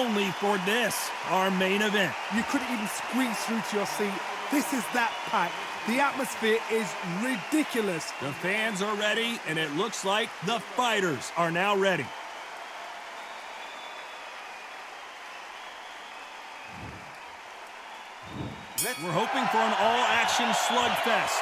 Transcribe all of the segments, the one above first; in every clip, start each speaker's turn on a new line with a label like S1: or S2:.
S1: only for this, our main event.
S2: You couldn't even squeeze through to your seat. This is that packed. The atmosphere is ridiculous.
S1: The fans are ready, and it looks like the fighters are now ready. We're hoping for an all-action slugfest.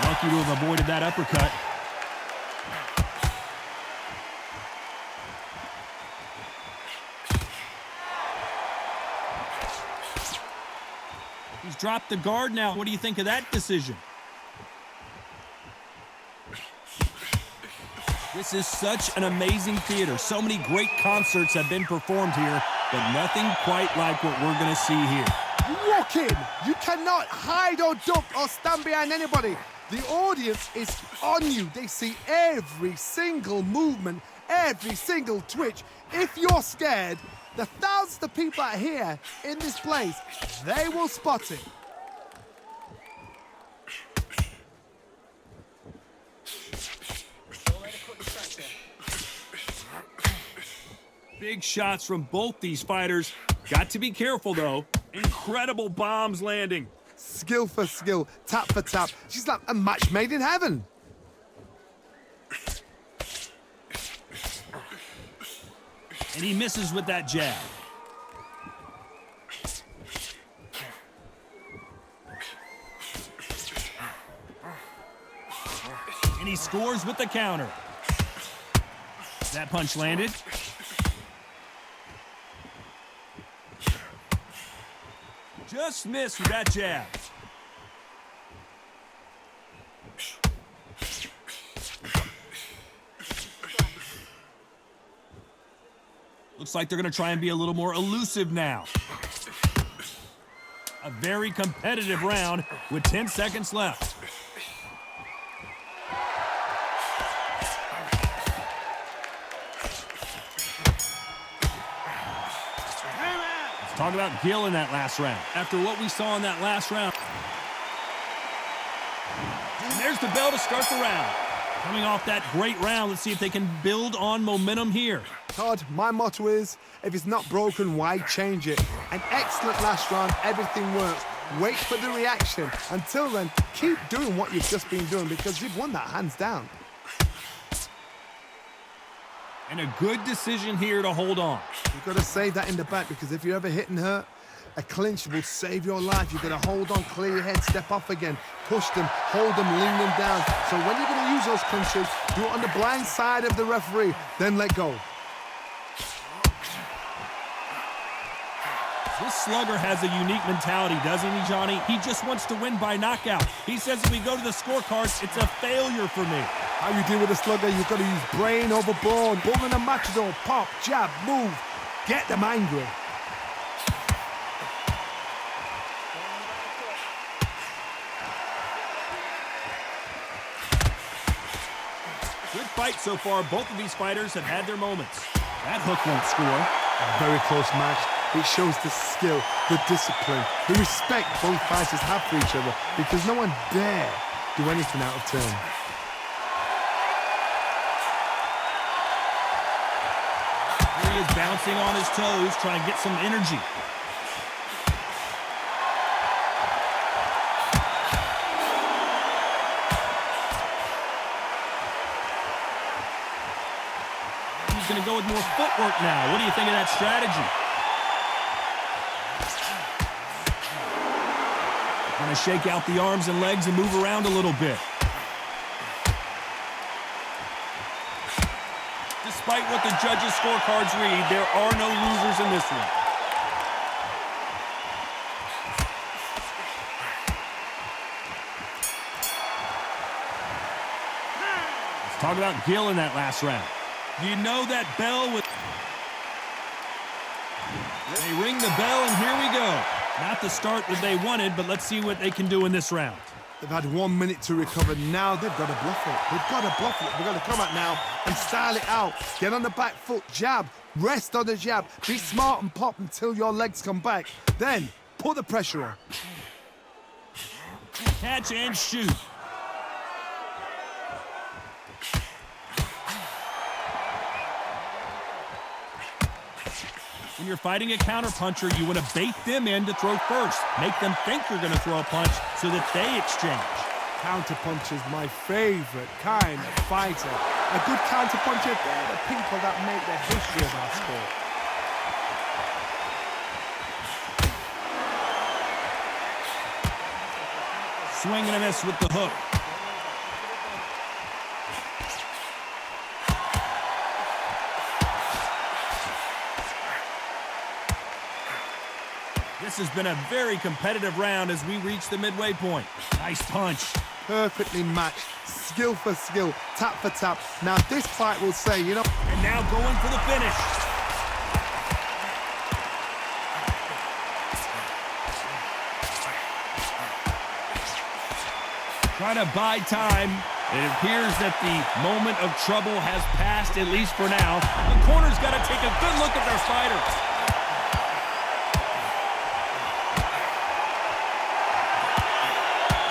S1: Lucky to have avoided that uppercut. He's dropped the guard now. What do you think of that decision? This is such an amazing theater. So many great concerts have been performed here, but nothing quite like what we're going to see here.
S2: Walk in. You cannot hide or duck or stand behind anybody. The audience is on you. They see every single movement, every single twitch. If you're scared, the thousands of people out here in this place, they will spot it.
S1: Big shots from both these fighters. Got to be careful, though. Incredible bombs landing.
S2: Skill for skill, tap for tap. She's like a match made in heaven.
S1: And he misses with that jab. And he scores with the counter. That punch landed. Just missed with that jab. Looks like they're going to try and be a little more elusive now. A very competitive round with 10 seconds left. Talk about Gill in that last round. After what we saw in that last round. And there's the bell to start the round. Coming off that great round, let's see if they can build on momentum here.
S2: Todd, my motto is, if it's not broken, why change it? An excellent last round, everything works. Wait for the reaction. Until then, keep doing what you've just been doing because you've won that hands down.
S1: And a good decision here to hold on.
S2: You've got to save that in the back because if you're ever hit and hurt, a clinch will save your life. You've got to hold on, clear your head, step off again, push them, hold them, lean them down. So when you're going to use those clinches, do it on the blind side of the referee, then let go.
S1: This slugger has a unique mentality, doesn't he, Johnny? He just wants to win by knockout. He says if we go to the scorecards, it's a failure for me.
S2: How you deal with a slugger, you've got to use brain over brawn. Bull in a matador, pop, jab, move. Get them angry.
S1: Good fight so far. Both of these fighters have had their moments. That hook won't score.
S2: A very close match. It shows the skill, the discipline, the respect both fighters have for each other because no one dare do anything out of turn.
S1: Here he is bouncing on his toes, trying to get some energy. He's going to go with more footwork now. What do you think of that strategy? Going to shake out the arms and legs and move around a little bit. Despite what the judges' scorecards read, there are no losers in this one. Let's talk about Gill in that last round. You know that bell with... They ring the bell, and here we go. Not the start that they wanted, but let's see what they can do in this round.
S2: They've had 1 minute to recover. Now they've got to bluff it. They've got to bluff it. They've got to come out now and style it out. Get on the back foot, jab, rest on the jab. Be smart and pop until your legs come back. Then put the pressure on.
S1: Catch and shoot. When you're fighting a counterpuncher, you want to bait them in to throw first. Make them think you're going to throw a punch so that they exchange.
S2: Counterpunch is my favorite kind of fighter. A good counterpuncher, they're the people that make the history of our sport.
S1: Swing and a miss with the hook. This has been a very competitive round as we reach the midway point. Nice punch.
S2: Perfectly matched, skill for skill, tap for tap. Now this fight will say, you know...
S1: And now going for the finish. Trying to buy time. It appears that the moment of trouble has passed, at least for now. The corner's got to take a good look at their fighter.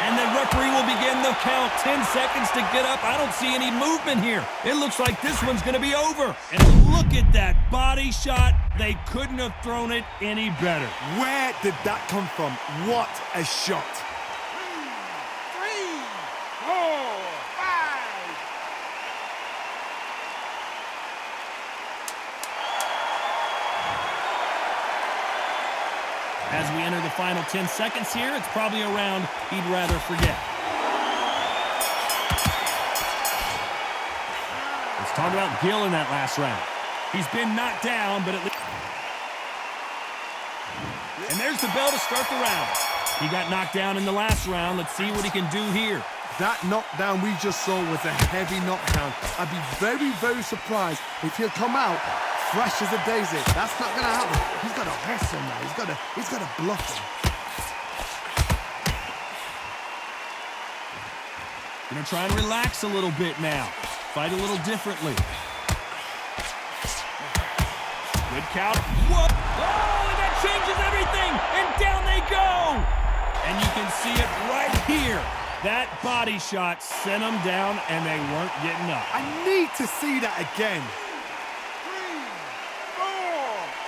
S1: And the referee will begin the count. 10 seconds to get up. I don't see any movement here. It looks like this one's going to be over. And look at that body shot. They couldn't have thrown it any better.
S2: Where did that come from? What a shot.
S3: 3, 4, 5.
S1: As we enter the final 10 seconds here, it's probably a round he'd rather forget. Let's talk about Gill in that last round. He's been knocked down, but at least... And there's the bell to start the round. He got knocked down in the last round. Let's see what he can do here.
S2: That knockdown we just saw was a heavy knockdown. I'd be very, very surprised if he'll come out fresh as a daisy. That's not going to happen. He's got to wrestle now. He's got to bluff him.
S1: Gonna try and relax a little bit now. Fight a little differently. Good count. Whoa! Oh, and that changes everything! And down they go! And you can see it right here. That body shot sent them down, and they weren't getting up.
S2: I need to see that again.
S3: 3, 4,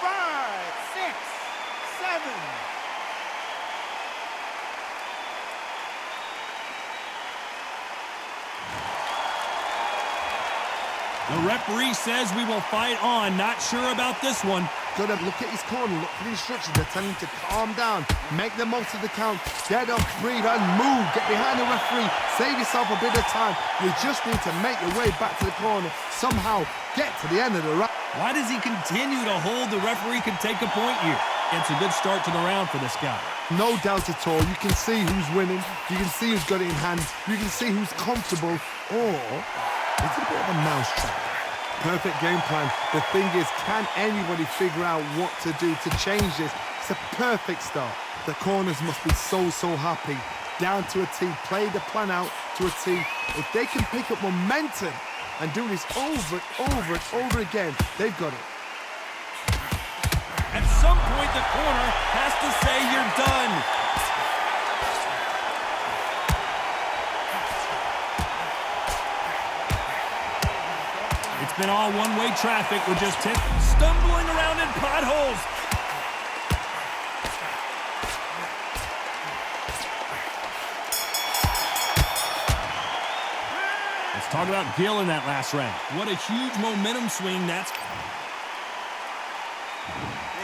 S3: 5, 6, 7.
S1: The referee says we will fight on. Not sure about this one.
S2: Got to look at his corner, look for the instructions. They're telling him to calm down, make the most of the count, get up, breathe, and move. Get behind the referee, save yourself a bit of time. You just need to make your way back to the corner. Somehow get to the end of the round.
S1: Why does he continue to hold? The referee could take a point here. It's a good start to the round for this guy.
S2: No doubt at all. You can see who's winning. You can see who's got it in hand. You can see who's comfortable. Or it's a bit of a mousetrap. Perfect game plan. The thing is, can anybody figure out what to do to change this? It's a perfect start. The corners must be so happy. Down to a T. Play the plan out to a T. If they can pick up momentum and do this over and over again, they've got it.
S1: At some point, the corner has to say you're done. It's been all one-way traffic with just 10 stumbling around in potholes. Let's talk about Gill in that last round. What a huge momentum swing that's...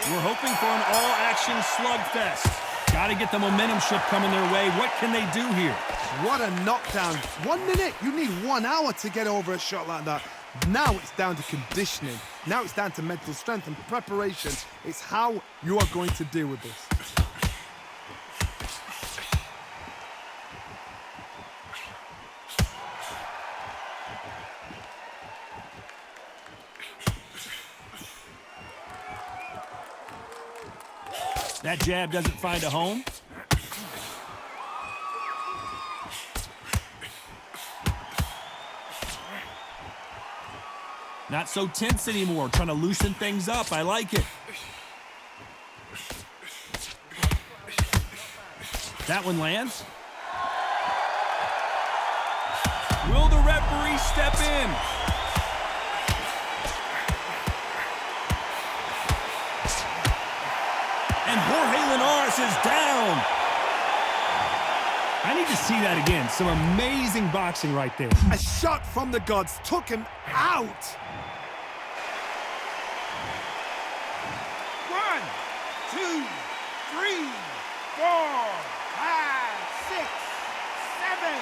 S1: We're hoping for an all-action slugfest. Got to get the momentum shift coming their way. What can they do here?
S2: What a knockdown. 1 minute. You need 1 hour to get over a shot like that. Now it's down to conditioning. Now it's down to mental strength and preparation. It's how you are going to deal with this.
S1: That jab doesn't find a home. Not so tense anymore, trying to loosen things up. I like it. That one lands. Will the referee step in? I need to see that again. Some amazing boxing right there.
S2: A shot from the gods took him out.
S3: 1, 2, 3, 4, 5, 6, 7.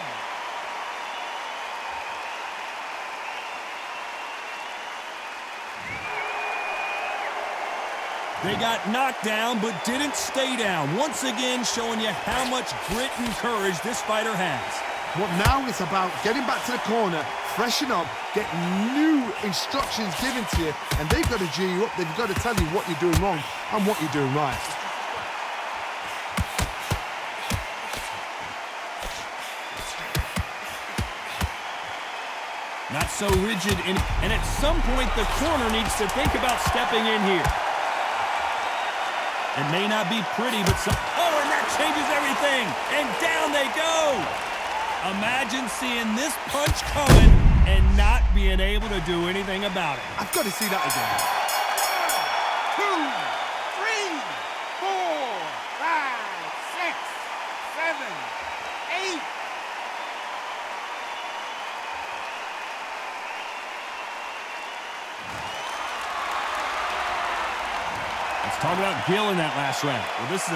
S1: They got knocked down, but didn't stay down. Once again, showing you how much grit and courage this fighter has.
S2: What now is about getting back to the corner, freshen up, get new instructions given to you, and they've got to G you up. They've got to tell you what you're doing wrong and what you're doing right.
S1: Not so rigid, and at some point, the corner needs to think about stepping in here. It may not be pretty, but oh, and that changes everything. And down they go. Imagine seeing this punch coming and not being able to do anything about it.
S2: I've got to see that again.
S3: 2, 3, 4, 5, 6, 7, 8.
S1: Talk about Gill in that last round. Well, this is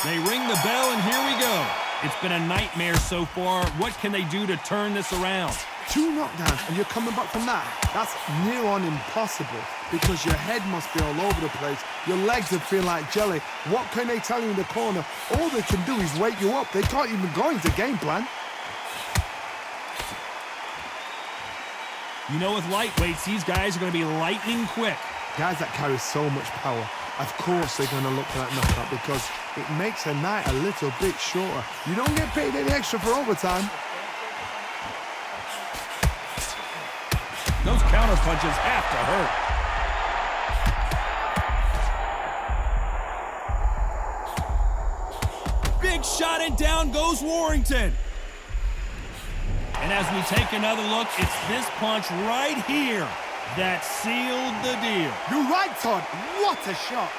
S1: They ring the bell, and here we go. It's been a nightmare so far. What can they do to turn this around?
S2: 2 knockdowns, and you're coming back from that. That's near on impossible because your head must be all over the place. Your legs would feel like jelly. What can they tell you in the corner? All they can do is wake you up. They can't even go into game plan.
S1: You know, with lightweights, these guys are going to be lightning quick.
S2: Guys that carry so much power, of course they're going to look for that knockout because it makes a night a little bit shorter. You don't get paid any extra for overtime.
S1: Those counter punches have to hurt. Big shot, and down goes Warrington. And as we take another look, it's this punch right here that sealed the deal.
S2: You're right, Todd. What a shot.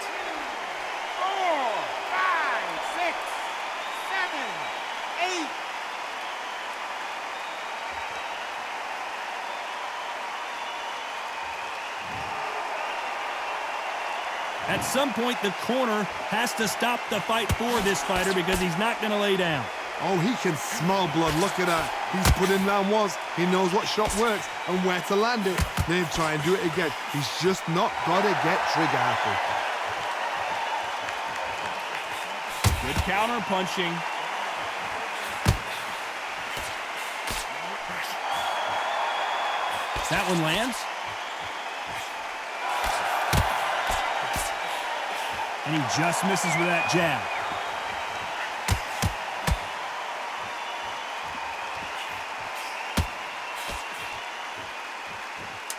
S3: 4, 5, 6, 7, 8.
S1: At some point, the corner has to stop the fight for this fighter because he's not going to lay down.
S2: Oh, he can smell blood. Look at that. He's put in round ones. He knows what shot works and where to land it. Then try and do it again. He's just not got to get trigger happy.
S1: Good counter punching. That one lands. And he just misses with that jab.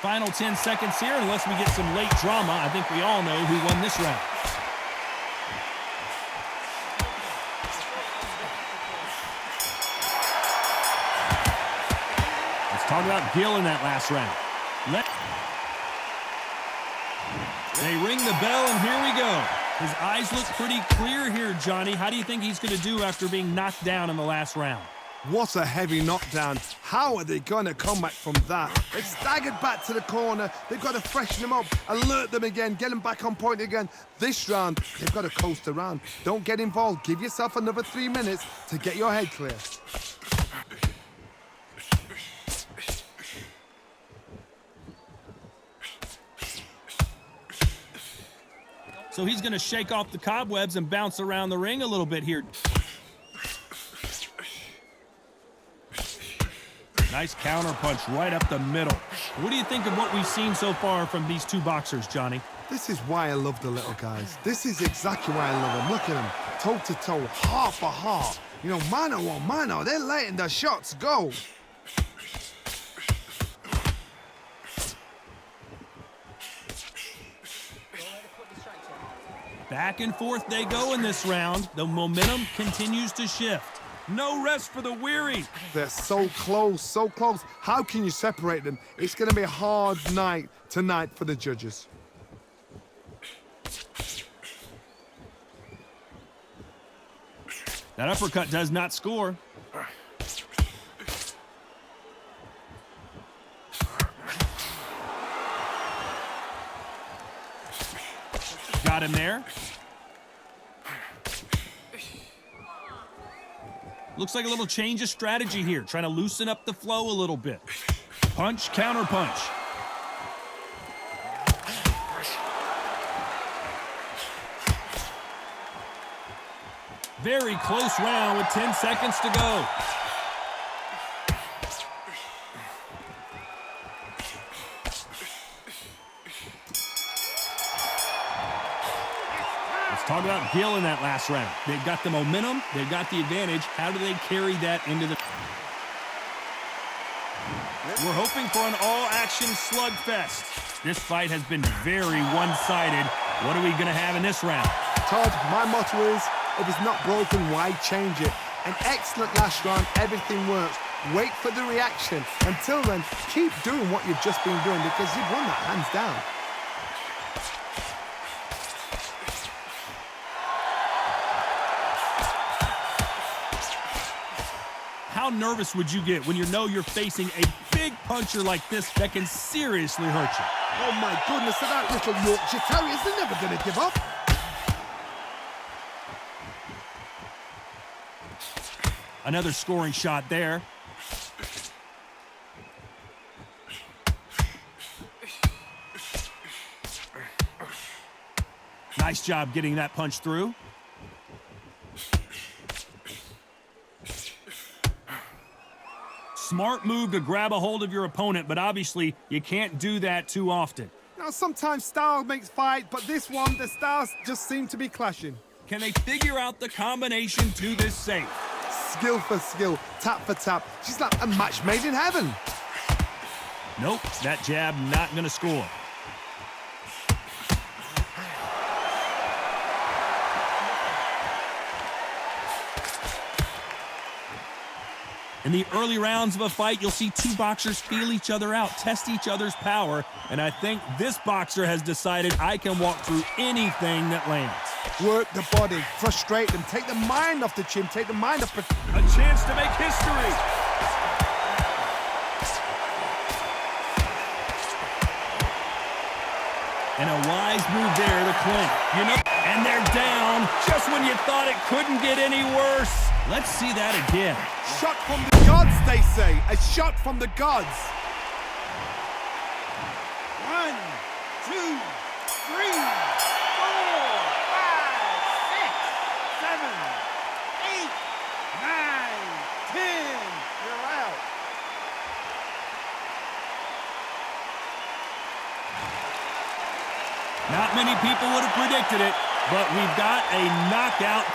S1: Final 10 seconds here, unless we get some late drama. I think we all know who won this round. Let's talk about Gill in that last round. They ring the bell, and here we go. His eyes look pretty clear here, Johnny. How do you think he's going to do after being knocked down in the last round?
S2: What a heavy knockdown. How are they going to come back from that? They've staggered back to the corner. They've got to freshen them up, alert them again, get them back on point again. This round, they've got to coast around. Don't get involved. Give yourself another 3 minutes to get your head clear.
S1: So he's going to shake off the cobwebs and bounce around the ring a little bit here. Nice counter punch right up the middle. What do you think of what we've seen so far from these two boxers, Johnny?
S2: This is why I love the little guys. This is exactly why I love them. Look at them, toe to toe, heart for heart. You know, mano a mano, they're letting the shots go.
S1: Back and forth they go in this round. The momentum continues to shift. No rest for the weary.
S2: They're so close, so close. How can you separate them? It's going to be a hard night tonight for the judges.
S1: That uppercut does not score. Got him there. Looks like a little change of strategy here, trying to loosen up the flow a little bit. Punch, counter punch. Very close round with 10 seconds to go. Let's talk about Gill in that last round. They've got the momentum, they've got the advantage. How do they carry that into the... We're hoping for an all-action slugfest. This fight has been very one-sided. What are we going to have in this round?
S2: Todd, my motto is, if it's not broken, why change it? An excellent last round, everything works. Wait for the reaction. Until then, keep doing what you've just been doing because you've won that hands down.
S1: How nervous would you get when you know you're facing a big puncher like this that can seriously hurt you?
S2: Oh my goodness, that little Yorkshire Terriers, they're never going to give up.
S1: Another scoring shot there. Nice job getting that punch through. Smart move to grab a hold of your opponent, but obviously you can't do that too often.
S2: Now, sometimes style makes fight, but this one, the styles just seem to be clashing.
S1: Can they figure out the combination to this safe?
S2: Skill for skill, tap for tap. She's like a match made in heaven.
S1: Nope, that jab not going to score. In the early rounds of a fight, you'll see two boxers feel each other out, test each other's power, and I think this boxer has decided I can walk through anything that lands.
S2: Work the body, frustrate them, take the mind off the chin, take the mind off the...
S1: A chance to make history. And a wise move there to Clint. You know, and they're down just when you thought it couldn't get any worse. Let's see that again.
S2: Shot from the gods, they say. A shot from the gods.
S3: 1, 2, 3, 4, 5, 6, 7, 8, 9, 10. You're out.
S1: Not many people would have predicted it, but we've got a knockout